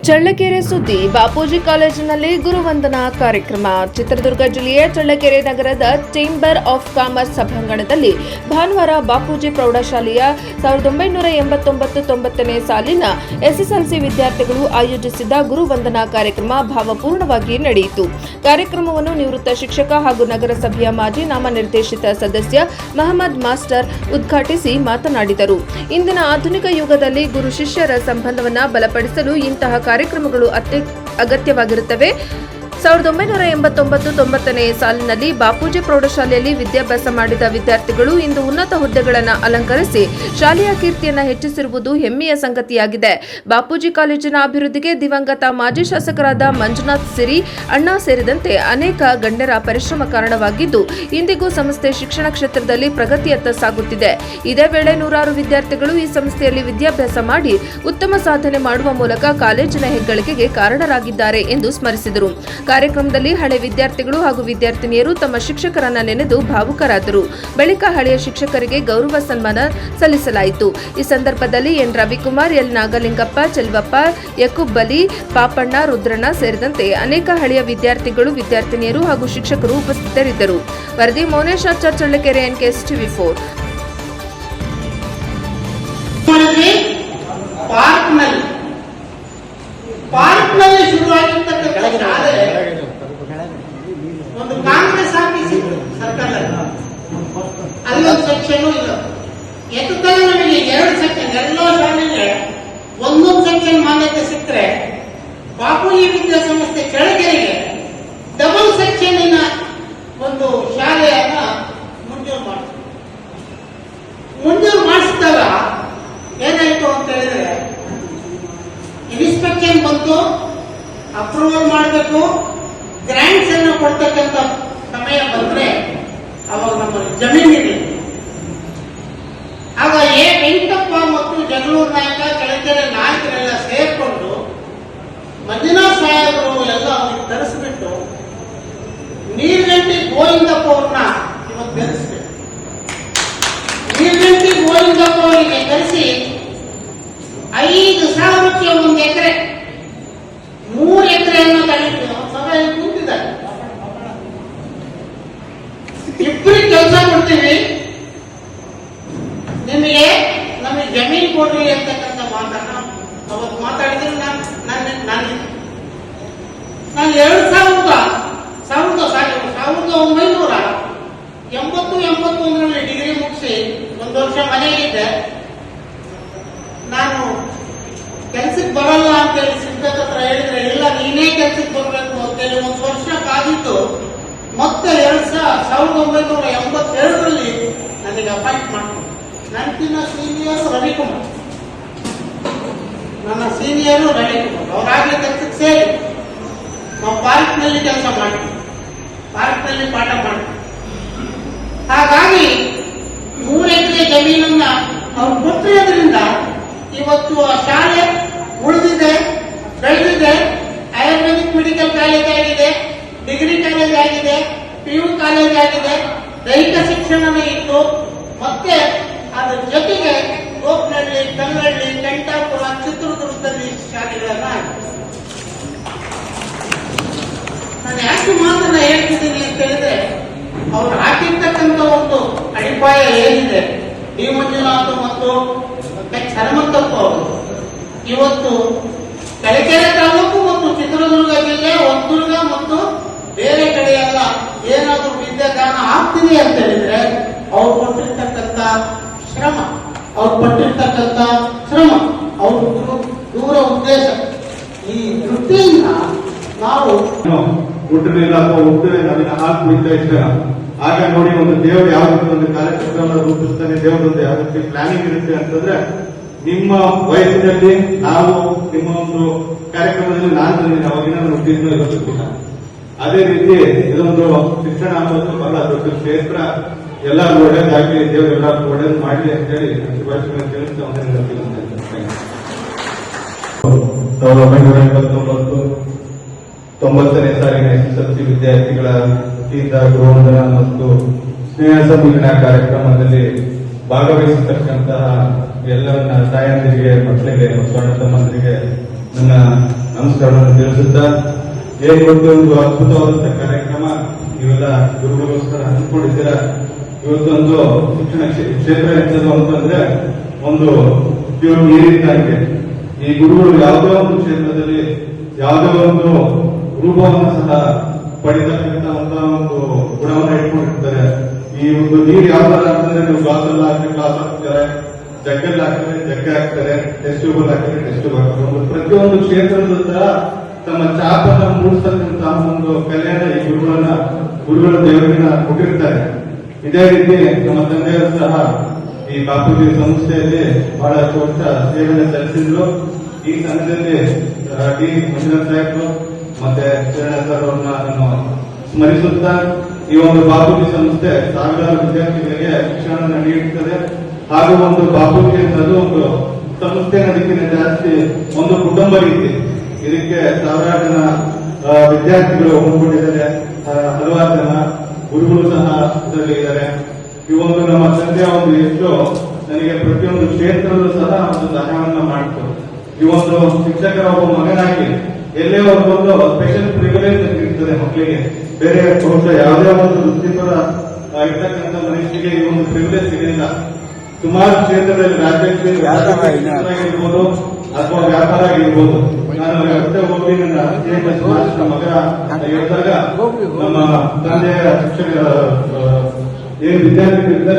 ಚಳ್ಳಕೆರೆ ಸುದ್ದಿ. ಬಾಪೂಜಿ ಕಾಲೇಜಿನಲ್ಲಿ ಗುರುವಂದನಾ ಕಾರ್ಯಕ್ರಮ. ಚಿತ್ರದುರ್ಗ ಜಿಲ್ಲೆಯ ಚಳ್ಳಕೆರೆ ನಗರದ ಚೇಂಬರ್ ಆಫ್ ಕಾಮರ್ಸ್ ಸಭಾಂಗಣದಲ್ಲಿ ಭಾನುವಾರ ಬಾಪೂಜಿ ಪ್ರೌಢಶಾಲೆಯ 1989-90ನೇ ಸಾಲಿನ ಎಸ್ಎಸ್ಎಲ್ಸಿ ವಿದ್ಯಾರ್ಥಿಗಳು ಆಯೋಜಿಸಿದ್ದ ಗುರುವಂದನಾ ಕಾರ್ಯಕ್ರಮ ಭಾವಪೂರ್ಣವಾಗಿ ನಡೆಯಿತು. ಕಾರ್ಯಕ್ರಮವನ್ನು ನಿವೃತ್ತ ಶಿಕ್ಷಕ ಹಾಗೂ ನಗರಸಭೆಯ ಮಾಜಿ ನಾಮನಿರ್ದೇಶಿತ ಸದಸ್ಯ ಮಹಮ್ಮದ್ ಮಾಸ್ಟರ್ ಉದ್ಘಾಟಿಸಿ ಮಾತನಾಡಿದರು. ಇಂದಿನ ಆಧುನಿಕ ಯುಗದಲ್ಲಿ ಗುರು ಶಿಷ್ಯರ ಸಂಬಂಧವನ್ನು ಬಲಪಡಿಸಲು ಇಂತಹ ಕಾರ್ಯಕ್ರಮಗಳು ಅಗತ್ಯವಾಗಿರುತ್ತವೆ. 1989-90ನೇ ಸಾಲಿನಲ್ಲಿ ಬಾಪೂಜಿ ಪ್ರೌಢಶಾಲೆಯಲ್ಲಿ ವಿದ್ಯಾಭ್ಯಾಸ ಮಾಡಿದ ವಿದ್ಯಾರ್ಥಿಗಳು ಇಂದು ಉನ್ನತ ಹುದ್ದೆಗಳನ್ನು ಅಲಂಕರಿಸಿ ಶಾಲೆಯ ಕೀರ್ತಿಯನ್ನು ಹೆಚ್ಚಿಸಿರುವುದು ಹೆಮ್ಮೆಯ ಸಂಗತಿಯಾಗಿದೆ. ಬಾಪೂಜಿ ಕಾಲೇಜಿನ ಅಭಿವೃದ್ಧಿಗೆ ದಿವಂಗತ ಮಾಜಿ ಶಾಸಕರಾದ ಮಂಜುನಾಥ್ ಸಿರಿ ಅಣ್ಣಾ ಸೇರಿದಂತೆ ಅನೇಕ ಗಣ್ಯರ ಪರಿಶ್ರಮ ಕಾರಣವಾಗಿದ್ದು ಇಂದಿಗೂ ಸಂಸ್ಥೆ ಶಿಕ್ಷಣ ಕ್ಷೇತ್ರದಲ್ಲಿ ಪ್ರಗತಿಯತ್ತ ಸಾಗುತ್ತಿದೆ. ಇದೇ ವೇಳೆ ನೂರಾರು ವಿದ್ಯಾರ್ಥಿಗಳು ಈ ಸಂಸ್ಥೆಯಲ್ಲಿ ವಿದ್ಯಾಭ್ಯಾಸ ಮಾಡಿ ಉತ್ತಮ ಸಾಧನೆ ಮಾಡುವ ಮೂಲಕ ಕಾಲೇಜಿನ ಹೆಗ್ಗಳಿಕೆಗೆ ಕಾರಣರಾಗಿದ್ದಾರೆ ಎಂದು ಸ್ಮರಿಸಿದರು. ಕಾರ್ಯಕ್ರಮದಲ್ಲಿ ಹಳೆ ವಿದ್ಯಾರ್ಥಿಗಳು ಹಾಗೂ ವಿದ್ಯಾರ್ಥಿನಿಯರು ತಮ್ಮ ಶಿಕ್ಷಕರನ್ನ ನೆನೆದು ಭಾವುಕರಾದರು. ಬಳಿಕ ಹಳೆಯ ಶಿಕ್ಷಕರಿಗೆ ಗೌರವ ಸನ್ಮಾನ ಸಲ್ಲಿಸಲಾಯಿತು. ಈ ಸಂದರ್ಭದಲ್ಲಿ ಎನ್ ರವಿಕುಮಾರ್, ಎಲ್ ನಾಗಲಿಂಗಪ್ಪ, ಚೆಲ್ವಪ್ಪ, ಯಕೂಬ್ ಬಲಿ, ಪಾಪಣ್ಣ, ರುದ್ರಣ್ಣ ಸೇರಿದಂತೆ ಅನೇಕ ಹಳೆಯ ವಿದ್ಯಾರ್ಥಿಗಳು, ವಿದ್ಯಾರ್ಥಿನಿಯರು ಹಾಗೂ ಶಿಕ್ಷಕರು ಉಪಸ್ಥಿತರಿದ್ದರು. ವರದಿ ಮೌನೇಶಾಚಾರ್, ಚಳ್ಳಕೆರೆ, NKS TV4. ಪಾರ್ಕ್ನಲ್ಲಿ ಶುರುವಾಗಿರ್ತಕ್ಕಂಥ ಒಂದು ಕಾಂಗ್ರೆಸ್ ಆಫೀಸ್ ಸರ್ಕಾರ ಅಲ್ಲೊಂದು ಸೆಕ್ಷನ್ ಇಲ್ಲ. ಎತ್ತಲ ನಮಗೆ 2 ಸೆಕ್ಷನ್ ಎಲ್ಲ ಶಾಲೆಗೆ ಒಂದೊಂದು ಸೆಕ್ಷನ್ ಮಾನ್ಯತೆ ಸಿಕ್ಕರೆ ಬಾಪೂಜಿ ವಿದ್ಯಾಸಂಸ್ಥೆ ಚಳ್ಳಕೆರೆಗೆ ಡಬಲ್ ಸೆಕ್ಷನ್ ಒಂದು ಶಾಲೆಯನ್ನ ಮುಂಜೂರು ಮಾಡಿಸಿದಾಗ ಏನಾಯ್ತು ಅಂತ ಹೇಳಿದ್ರೆ ಇನ್ಸ್ಪೆಕ್ಷನ್ ಬಂತು, ಅಪ್ರೂವಲ್ ಮಾಡಬೇಕು, ಗ್ರಾಂಟ್ಸ್ ಅನ್ನು ಕೊಡ್ತಕ್ಕಂಥ ಸಮಯ ಬಂದ್ರೆ ಅವಾಗ ನಮ್ಮ ಜಮೀನಿದೆ. ಆಗ ವೆಂಕಟಪ್ಪ ಮತ್ತು ಜಗಳೂರು ನಾಯಕ, ಚಳ್ಳಕೆರೆ ನಾಯಕರೆಲ್ಲ ಸೇರ್ಕೊಂಡು ಮಂಜುನಾಥ್ ಸಾಹೇಬರು ಎಲ್ಲ ಅವ್ರಿಗೆ ತರಿಸ್ಬಿಟ್ಟು ನೀರ್ಗಂಟಿ ಗೋವಿಂದಪ್ಪ ಅವ್ರನ್ನ ಇವತ್ತು ತರಿಸ್ಬೇಕು. ನೀರ್ಗಂಟಿ ಗೋವಿಂದಪ್ಪ ಅವರಿಗೆ ತರಿಸಿ 5,000ಕ್ಕೆ 1 ಎಕರೆ 3 ಎಕರೆಯನ್ನು ತಗೊಂಡು ಸಭೆಯಲ್ಲಿ ಕೂತಿದ್ದಾರೆ. ಇಬ್ಬರಿಗೆ ಕೆಲಸ ಕೊಡ್ತೀವಿ, ನಮಗೆ ಜಮೀನು ಕೊಡ್ರಿ ಅಂತಕ್ಕಂಥ ಮಾತನ್ನ ಅವತ್ತು ಮಾತಾಡಿದ್ರೆ ನಾನು 1981ರಲ್ಲಿ ಡಿಗ್ರಿ ಮುಗಿಸಿ 1 ವರ್ಷ ಮನೆಗಿದ್ದೆ. ನಾನು ಕೆಲ್ಸಕ್ಕೆ ಬರಲ್ಲ ಅಂತೇಳಿ ಸಿದ್ಧತೆ ಹತ್ರ ಹೇಳಿದ್ರೆ ಇಲ್ಲ ನೀನೇ ಕೆಲ್ಸಕ್ಕೆ ಬರಬೇಕು ಅಂತೇಳಿ 1 ವರ್ಷ ಕಾದಿದ್ದು ಮತ್ತೆ 1982ರಲ್ಲಿ ನನಗೆ ಅಪಾಯಿಂಟ್ ಮಾಡ್ಕೊಂಡು ನನಗಿನ್ನ ಸೀನಿಯರ್ ರವಿಕುಮಾರ್, ನನ್ನ ಸೀನಿಯರು ರವಿಕುಮಾರ್ ಅವರಾಗಲೇ ಕೆಲ್ಸಕ್ಕೆ ಸೇರಿ ನಾವು ಪಾರ್ಕ್ನಲ್ಲಿ ಕೆಲಸ ಮಾಡ್ತೀವಿ, ಪಾರ್ಕ್ನಲ್ಲಿ ಪಾಠ ಮಾಡ್ತೀವಿ. ಹಾಗಾಗಿ 3 ಎಕರೆ ಜಮೀನನ್ನ ಅವ್ರು ಕೊಟ್ಟಿರೋದ್ರಿಂದ ಇವತ್ತು ಆ ಶಾಲೆ ಉಳಿದಿದೆ, ಬೆಳೆದಿದೆ. ಆಯುರ್ವೇದಿಕ್ ಮೆಡಿಕಲ್ ಕಾಲೇಜ್ ಆಗಿದೆ, ಡಿಗ್ರಿ ಕಾಲೇಜ್ ಆಗಿದೆ, PU ಕಾಲೇಜ್ ಆಗಿದೆ, ದೈಹಿಕ ಶಿಕ್ಷಣವೇ ಇತ್ತು. ಮತ್ತೆ ಅದರ ಜೊತೆಗೆ ಗೋಪನಹಳ್ಳಿ, ಕಲ್ಲಹಳ್ಳಿ, ಕಂಠಾಪುರ, ಚಿತ್ರದುರ್ಗದಲ್ಲಿ ಶಾಲೆಗಳನ್ನ ಆಗಿದೆ. ನಾನು ಯಾಕೆ ಮಾತನ್ನ ಹೇಳ್ತಿದ್ದೀನಿ ಅಂತ ಹೇಳಿದ್ರೆ ಅವ್ರು ಹಾಕಿರ್ತಕ್ಕಂಥ ಒಂದು ಅಡಿಪಾಯ ಏನಿದೆ, ಡಿ ಮಂಜುನಾಥ್ ಮತ್ತು ಹನುಮಂತಪ್ಪ ಅವರು ಇವತ್ತು ಚಳ್ಳಕೆರೆ ತಾಲೂಕು ಮತ್ತು ಚಿತ್ರದುರ್ಗ ಜಿಲ್ಲೆ, ಹೊಸದುರ್ಗ ಮತ್ತು ಬೇರೆ ಕಡೆ ಎಲ್ಲ ಏನಾದರೂ ವಿದ್ಯಾದಾನ ಆಗ್ತಿದೆ ಅಂತ ಹೇಳಿದ್ರೆ ಅವ್ರು ಕೊಟ್ಟಿರ್ತಕ್ಕಂಥ ಶ್ರಮ, ಅವ್ರ ದೂರ ಉದ್ದೇಶ, ಈ ವೃತ್ತಿಯಿಂದ ನಾವು ಹುಟ್ಟಲಿಲ್ಲ ಅಥವಾ ಹುಟ್ಟಿದ್ರೆ ಅದನ್ನ ಹಾಕಿ ಬಿಡ್ತಾ ಇದ್ರೆ ಆಗ ನೋಡಿ ಒಂದು ದೇವರು ಯಾವ ರೀತಿ ಒಂದು ಕಾರ್ಯಕ್ರಮ ರೂಪಿಸ್ತಾನೆ, ದೇವರೊಂದು ಯಾವ ರೀತಿ ಪ್ಲಾನಿಂಗ್ ಇರುತ್ತೆ ಅಂತಂದ್ರೆ ನಿಮ್ಮ ವಯಸ್ಸಿನಲ್ಲಿ ನಾವು ನಿಮ್ಮ ಒಂದು ಕಾರ್ಯಕ್ರಮದಲ್ಲಿ ನಾನು ತಂದಿದ್ದೀನಿ, ಅವಾಗಿನ ಹುಟ್ಟಿದ್ನೂ ಇರೋದಿಲ್ಲ. ಅದೇ ರೀತಿ ಇದೊಂದು ಶಿಕ್ಷಣ ಅನ್ನೋದು ಬಹಳ ದೊಡ್ಡ ಕ್ಷೇತ್ರ, ಎಲ್ಲರೂ ಒಳ್ಳೇದಾಗಲಿ, ದೇವರು ಎಲ್ಲರೂ ಒಳ್ಳೇದು ಮಾಡಲಿ ಅಂತ ಹೇಳಿ ಶುಭಾಶಯ ತಿಳಿಸ್ತಾ 1989-90ನೇ ಸಾಲಿನ SSLC ವಿದ್ಯಾರ್ಥಿಗಳ ವತಿಯಿಂದ ಗೃಹವಂದನಾ ಮತ್ತು ಸ್ನೇಹ ಸಮ್ಮಿಲನ ಕಾರ್ಯಕ್ರಮದಲ್ಲಿ ಭಾಗವಹಿಸತಕ್ಕಂತಹ ಎಲ್ಲ ತಾಯಂದಿರಿಗೆ, ಮಕ್ಕಳಿಗೆ ಮತ್ತು ಅಣ್ಣ ತಮ್ಮಂದಿರಿಗೆ ನನ್ನ ನಮಸ್ಕಾರವನ್ನು ತಿಳಿಸುತ್ತಾ ಏನ್ ಒಂದು ಅದ್ಭುತವಾದಂತಹ ಕಾರ್ಯಕ್ರಮ ಇವೆಲ್ಲ ಗುರುಗಳಿಗೋಸ್ಕರ ಹಂಚಿಕೊಂಡಿದ್ದೀರಾ. ಇವತ್ತೊಂದು ಶಿಕ್ಷಣ ಕ್ಷೇತ್ರ ಎಂಥದ್ದು ಅಂತಂದ್ರೆ ಒಂದು ಪ್ಯೂರ್ ನೀರಿದ್ದಂಗೆ. ಈ ಗುರುಗಳು ಯಾವುದೇ ಒಂದು ಕ್ಷೇತ್ರದಲ್ಲಿ ಯಾವುದೇ ಒಂದು ರೂಪವನ್ನು ಸಹ ಪಡಿತಕ್ಕಂತ ಒಂದು ಗುಣವನ್ನು ಇಟ್ಕೊಂಡಿರ್ತಾರೆ. ಈ ಒಂದು ನೀರು ಯಾವ ತರ ಅಂತಂದ್ರೆ ನೀವು ಗ್ಲಾಸಲ್ಲಿ ಹಾಕಿ ಗ್ಲಾಸ್ ಹಾಕ್ತಾರೆ, ಜಗ್ಗಲ್ಲಿ ಹಾಕಿದ್ರೆ ಜಗ್ಗ ಹಾಕ್ತಾರೆ, ಟೆಸ್ಟ್ ಟ್ಯೂಬ್ ಹಾಕಿದ್ರೆ ಟೆಸ್ಟ್ ಟ್ಯೂಬ್ ಹಾಕ್ತಾರೆ. ಒಂದು ಪ್ರತಿಯೊಂದು ಕ್ಷೇತ್ರದ ತರ ತಮ್ಮ ಚಾಪನ್ನ ಮೂಡಿಸ್ತಕ್ಕಂತ ಒಂದು ಕಲೆಯನ್ನ ಈ ಗುರುಗಳ ದೇವರಿನ ಕೊಟ್ಟಿರ್ತಾರೆ. ಇದೇ ರೀತಿ ನಮ್ಮ ತಂದೆಯವರು ಸಹ ಈ ಬಾಪೂಜಿ ಸಂಸ್ಥೆಯಲ್ಲಿ ಬಹಳಷ್ಟು ವರ್ಷ ಸೇವೆಯನ್ನು ಸಲ್ಲಿಸಿದ್ರು. ಈ ಸಂಘದಲ್ಲಿ ಡಿ ಮಂಜುನಾಥ್ ಸಾಹೇಬರು ಮತ್ತೆ ಶರಣ ಸರ್ ಅವರನ್ನ ನಾನು ಸ್ಮರಿಸುತ್ತಾ, ಈ ಒಂದು ಬಾಪೂಜಿ ಸಂಸ್ಥೆ ಸಾವಿರಾರು ವಿದ್ಯಾರ್ಥಿಗಳಿಗೆ ಶಿಕ್ಷಣ ನೀಡುತ್ತದೆ. ಹಾಗೂ ಒಂದು ಬಾಪೂಜಿ ಅನ್ನೋದು ಒಂದು ಸಂಸ್ಥೆ ಅನ್ನೋದಕ್ಕಿಂತ ಜಾಸ್ತಿ ಒಂದು ಕುಟುಂಬ ರೀತಿ. ಇದಕ್ಕೆ ಸಾವಿರಾರು ಜನ ವಿದ್ಯಾರ್ಥಿಗಳು ಒಗ್ಗೂಡಿದ್ದಾರೆ, ಹಲವಾರು ಜನ ಗುರುಗಳು ಸಹ ಇದರಲ್ಲಿ ಇದ್ದಾರೆ. ಈ ಒಂದು ನಮ್ಮ ತಂದೆಯ ಒಂದು ಎಷ್ಟು ನನಗೆ ಪ್ರತಿಯೊಂದು ಕ್ಷೇತ್ರದಲ್ಲೂ ಸಹ ಒಂದು ಸಹಾಯವನ್ನ ಮಾಡಿತು. ಈ ಒಂದು ಶಿಕ್ಷಕರ ಒಬ್ಬ ಮಗನಾಗಿ ಎಲ್ಲೇ ಒಂದು ಸ್ಪೆಷಲ್ ಪ್ರಿವಿಲೇಜ್ ಇರ್ತದೆ ಮಕ್ಕಳಿಗೆ. ಬೇರೆ ಬಹುಶಃ ಯಾವುದೇ ಒಂದು ವೃತ್ತಿಪರ ಇರ್ತಕ್ಕಂಥ ಮನುಷ್ಯರಿಗೆ ಈ ಒಂದು ಪ್ರಿವಿಲೇಜ್ ಸಿಗಲಿಲ್ಲ. ಸುಮಾರು ಕ್ಷೇತ್ರದಲ್ಲಿ ರಾಜ್ಯರ್ಬೋದು ಅಥವಾ ವ್ಯಾಪಾರ ಆಗಿರ್ಬೋದು. ನಾನು ವ್ಯವಸ್ಥೆ ಹೋಗಿ ನನ್ನ ಮಗ ಹೇಳಿದಾಗ ನಮ್ಮ ತಂದೆಯ ಶಿಕ್ಷಕ ಏನ್ ವಿದ್ಯಾರ್ಥಿಗಳು ಇದ್ದಾರೆ